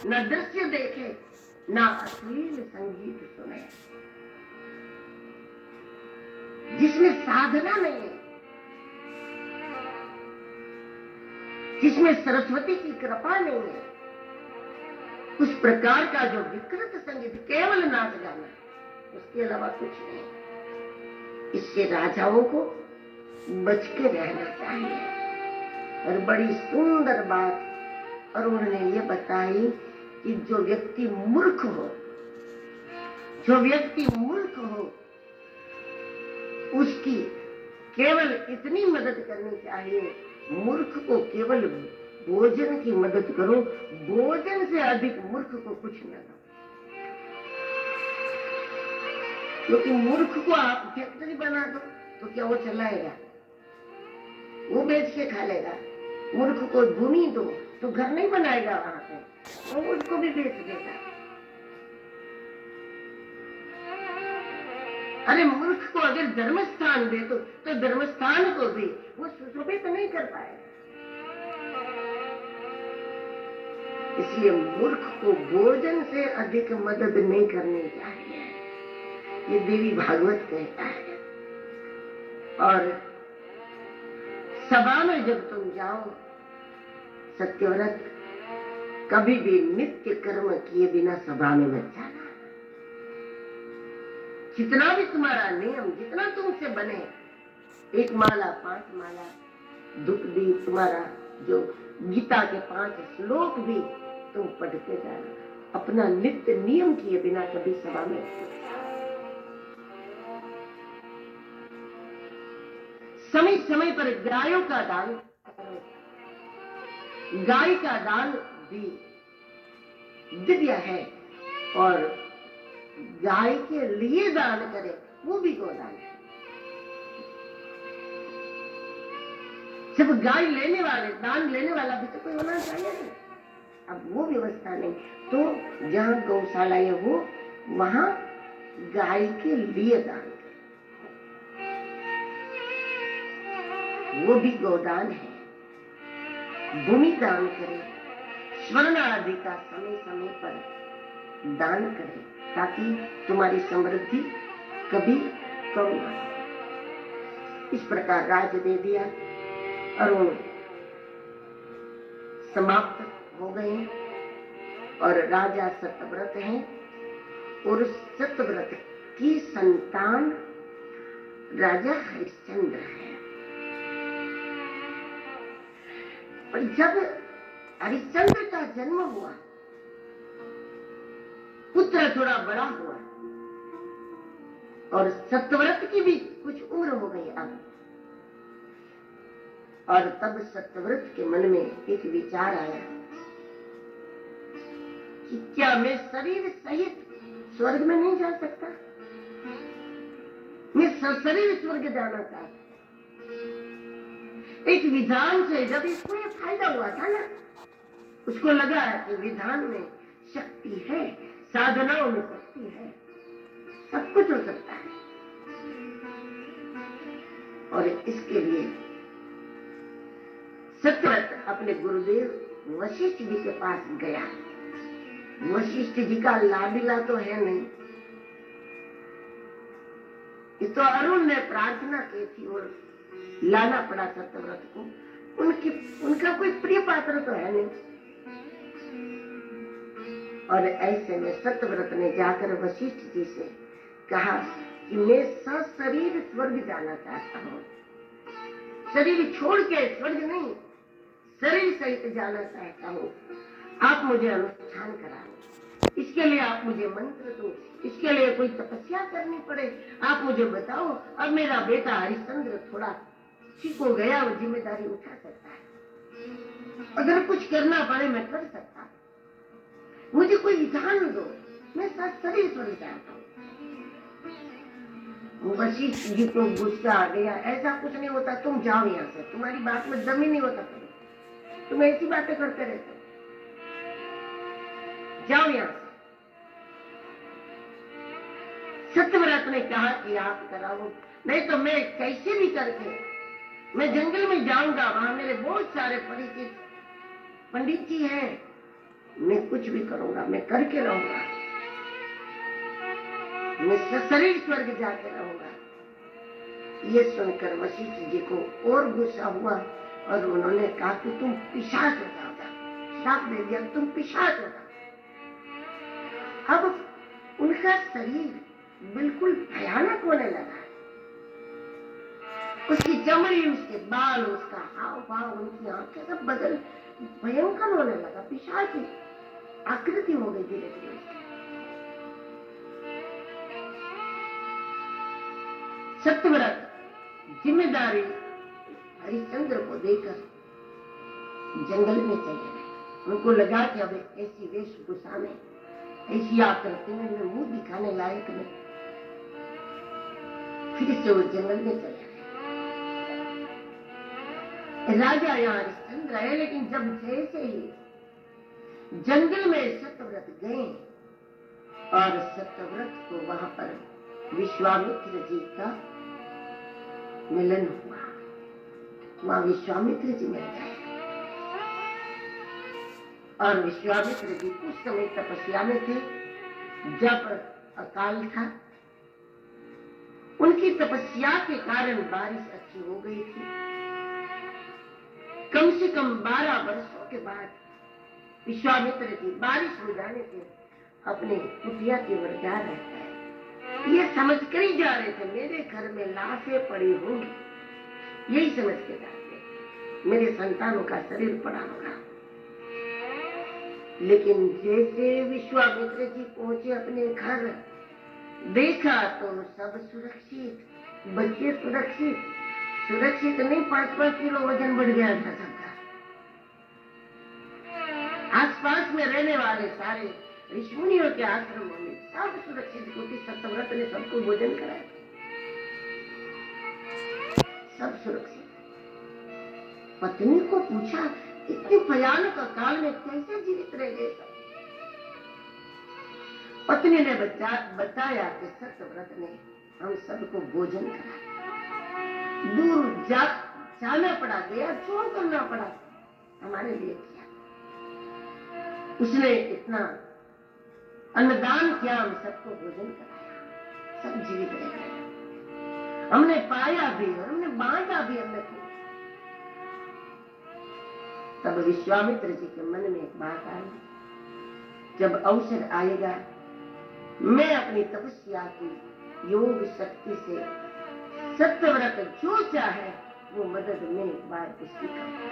न दृश्य देखे, न अश्लील संगीत सुने, जिसमें साधना नहीं है, जिसमें सरस्वती की कृपा नहीं है, उस प्रकार का जो विकृत संगीत, केवल नाच गाना, उसके अलावा कुछ नहीं। इससे राजाओं को बच के रहना चाहिए। और बड़ी सुंदर बात और उन्होंने ये बताई कि जो व्यक्ति मूर्ख हो, जो व्यक्ति मूर्ख हो, उसकी केवल इतनी मदद करनी चाहिए, मूर्ख को केवल भोजन की मदद करो, भोजन से अधिक मूर्ख को कुछ न दो। क्योंकि मूर्ख को आप फैक्ट्री बना दो तो क्या वो चलाएगा? वो बेच के खा लेगा। मूर्ख को भूमि दो तो घर नहीं बनाएगा वहां पे, वो उसको भी बेच देगा। अरे मूर्ख को अगर धर्म स्थान दे तो धर्म स्थान को भी वो सुशोभित नहीं कर पाएगा। इसलिए मूर्ख को भोजन से अधिक मदद नहीं करनी चाहिए, ये देवी भागवत कहता है। और सभा में जब तुम जाओ, सत्यव्रत, कभी भी नित्य कर्म किए बिना सभा में मत जाना। जितना भी तुम्हारा नियम, जितना तुमसे बने, 1 माला 5 माला दुख भी, तुम्हारा जो गीता के 5 श्लोक भी तुम पढ़ते जाना, अपना नित्य नियम किए बिना कभी सभा में। समय समय पर गायों का दान करो, गाय का दान भी दिव्य है, और गाय के लिए दान करे वो भी गोदान है। सिर्फ गाय लेने वाले, दान लेने वाला भी तो कोई होना चाहिए ना। अब वो व्यवस्था नहीं, तो जहां गौशालाएं हो वहां गाय के लिए दान करे, वो भी गोदान है। भूमि दान करे, स्वर्ण आदि का समय समय पर दान करे, ताकि तुम्हारी समृद्धि कभी कम न हो। इस प्रकार राज्य दे दिया और वो समाप्त हो गए। और राजा सत्यव्रत है, और सत्यव्रत की संतान राजा हरिश्चंद्र है। और जब हरिश्चंद्र का जन्म हुआ, पुत्र थोड़ा बड़ा हुआ, और सत्यव्रत की भी कुछ उम्र हो गई अब, और तब सत्यव्रत के मन में एक विचार आया कि क्या मैं शरीर सहित स्वर्ग में नहीं जा सकता? मैं सशरीर स्वर्ग जाना चाहता। एक विधान से जब इसको ये फायदा हुआ था ना, उसको लगा कि विधान में शक्ति है, साधनाओं में शक्ति है, सब कुछ हो सकता है। और इसके लिए सत्यव्रत अपने गुरुदेव वशिष्ठ जी के पास गया। वशिष्ठ जी का लाडिला तो है नहीं, ये तो अरुण ने प्रार्थना की थी और लाना पड़ा सत्यव्रत को। उनका कोई प्रिय पात्र तो है नहीं। और ऐसे में सत्यव्रत ने जाकर वशिष्ठ जी से कहा कि मैं सशरीर स्वर्ग जाना चाहता हूँ, शरीर छोड़ के स्वर्ग नहीं, शरीर सहित जाना चाहता हूँ। आप मुझे अनुष्ठान कराओ, इसके लिए आप मुझे मंत्र दो, इसके लिए कोई तपस्या करनी पड़े, आप मुझे बताओ। अब मेरा बेटा हरिश्चंद्र थोड़ा ठीक हो गया, वो जिम्मेदारी उठा सकता है, अगर कुछ करना पड़े मैं कर सकता, मुझे कोई विधान दो, मैं सशरीर स्वर्ग चाहता हूँ। वशिष्ठ जी को गुस्सा आ गया, ऐसा कुछ नहीं होता, तुम जाओ यहाँ से, तुम्हारी बात में दम ही नहीं होता, तुम ऐसी बातें करते रहते हो, जाओ यहाँ से। सत्यव्रत ने कहा कि आप कराओ, नहीं तो मैं कैसे भी करके मैं जंगल में जाऊंगा, वहां मेरे बहुत सारे परिचित पंडित जी हैं, मैं कुछ भी करूंगा, मैं करके रहूंगा, मैं सशरीर स्वर्ग जाके रहूंगा। ये सुनकर वशिष्ठ जी को और गुस्सा हुआ और उन्होंने कहा कि तुम पिशाच हो जाओगे, श्राप दे दिया, तुम पिशाच हो जाओ। अब उनका शरीर बिल्कुल भयानक होने लगा, उसकी चमड़ी, उसके बाल, उसका हाव भाव, उनकी आंखें सब बदल भयंकर होने लगा, पिशाच की आकृति हो गई धीरे धीरे। सत्यव्रत जिम्मेदारी हरिश्चंद्र को देकर जंगल में चले गए। उनको लगा कि अब ऐसी वेशभूषा में, ऐसी आकृति में मैं मुंह दिखाने लायक नहीं। फिर से वो जंगल में चले गए। राजा यहाँ हरिश्चंद्र है, लेकिन जब जैसे ही जंगल में सत्यव्रत गए और सत्यव्रत को वहां पर विश्वामित्र जी का मिलन हुआ, वहां विश्वामित्र जी मिल गए और विश्वामित्र जी उस समय तपस्या में थे जब अकाल था। उनकी तपस्या के कारण बारिश अच्छी हो गई थी। कम से कम 12 वर्षों के बाद विश्वामित्र जी बारिश हो जाने से अपने कुटिया की ओर जा रहे थे। ये समझ कर ही जा रहे थे मेरे घर में लाशें पड़ी होंगी, यही समझ के जाते मेरे संतानों का शरीर पड़ा होगा। लेकिन जैसे विश्वामित्र जी पहुंचे अपने घर, देखा तो सब सुरक्षित, बच्चे सुरक्षित, सुरक्षित नहीं, 5-5 किलो वजन बढ़ गया था सबका। आसपास में रहने वाले सारे ऋषिमुनियों के आश्रमों में सब सुरक्षित, क्योंकि सत्यव्रत ने सबको भोजन कराया, सब सुरक्षित। पत्नी को पूछा, इतने भयानक अकाल में कैसे जीवित रह गए सब? पत्नी ने बताया कि सत्यव्रत ने हम सबको भोजन कराया, दूर जाना पड़ा, गया छोड़ करना पड़ा, हमारे लिए किया। उसने इतना अन्नदान किया, हम सबको भोजन कराया, सब जीवित रह गए। हमने पाया भी और हमने बांटा भी अन्न को। तब विश्वामित्र जी के मन में एक बात आई, जब अवसर आएगा मैं अपनी तपस्या की योग शक्ति से सत्यव्रत जो चाहे वो मदद में एक बार उसकी करूंगा।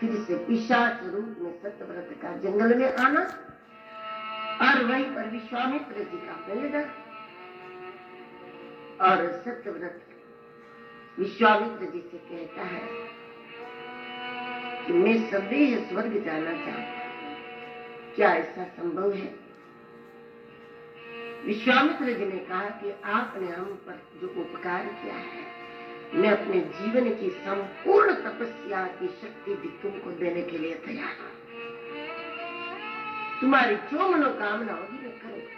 फिर से पिशाच रूप में सत्यव्रत का जंगल में आना और वहीं पर विश्वामित्र जी का मिलना। और सत्यव्रत विश्वामित्र जी से कहता है कि मैं सदैव स्वर्ग जाना चाहता हूं, क्या ऐसा संभव है? विश्वामित्र जी ने कहा कि आपने हम पर जो उपकार किया है, मैं अपने जीवन की संपूर्ण तपस्या की शक्ति भी तुमको देने के लिए तैयार हूं। तुम्हारी जो मनोकामना होगी मैं करूंगा।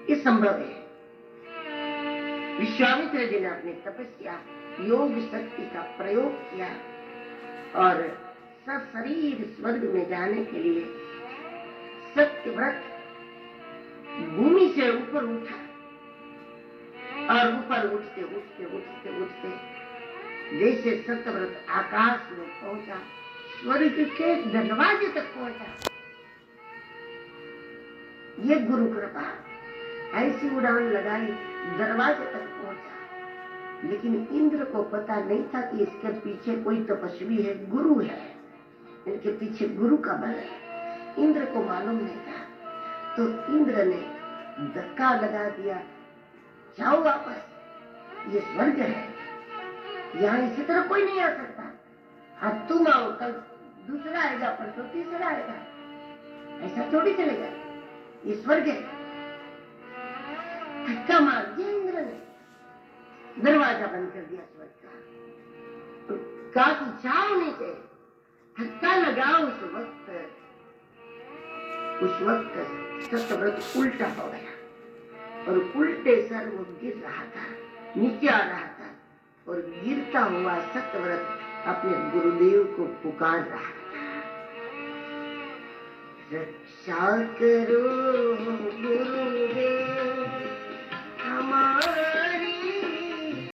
ये संभव है। विश्वामित्र जी ने अपनी तपस्या योग शक्ति का प्रयोग किया और सशरीर स्वर्ग में जाने के लिए सत्यव्रत भूमि से ऊपर उठा और ऊपर उठते उठते उठते उठते जैसे सत्यव्रत आकाश में पहुंचा, स्वर्ग के दरवाजे तक पहुंचा। ये गुरु कृपा, ऐसी उड़ान लगाई, दरवाजे तक पहुंचा। लेकिन इंद्र को पता नहीं था कि इसके पीछे कोई तपस्वी है, गुरु है, इनके पीछे गुरु का बल है। इंद्र को मालूम नहीं था, तो इंद्र ने धक्का लगा दिया, जाओ वापस, ये स्वर्ग है, यहाँ इसी तरह कोई नहीं आ सकता। अब तुम आओ, कल दूसरा आएगा, परसों तीसरा आएगा, ऐसा थोड़ी चलेगा, ये स्वर्ग है। धक्का मार दिया इंद्र ने, दरवाजा बंद कर दिया स्वर्ग का। तो कहा कि जाओ नीचे, धक्का लगाओ। उस वक्त सत्यव्रत उल्टा हो गया और उल्टे सर वो गिर रहा था, नीचे आ रहा था और गिरता हुआ सत्यव्रत अपने गुरुदेव को पुकार रहा था, रक्षा करो गुरुदेव